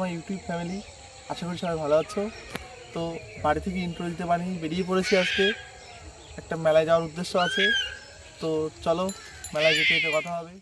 আমার YouTube family, আশা করি সবাই ভালো আছো। তো বাড়ি থেকে ইন্ট্রো দিতে পারিনি, বেরিয়ে পড়েছি আজকে। একটা মেলায় যাওয়ার উদ্দেশ্য আছে, তো চলো মেলায় যেতে যেতে কথা হবে।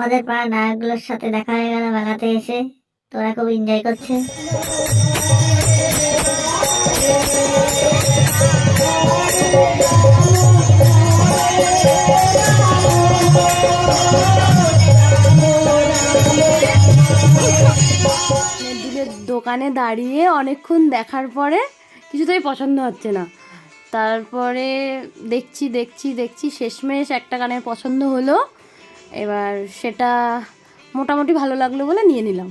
আমাদের পাড়ার নায়কগুলোর সাথে দেখা হয়ে গেল মেলাতে এসে। তোরা খুব এনজয় করছে। দিলের দোকানে দাঁড়িয়ে অনেকক্ষণ দেখার পরে কিছুতেই পছন্দ হচ্ছে না। তারপরে দেখছি শেষমেশ একটা কানের পছন্দ হলো। এবার সেটা মোটামুটি ভালো লাগলো বলে নিয়ে নিলাম।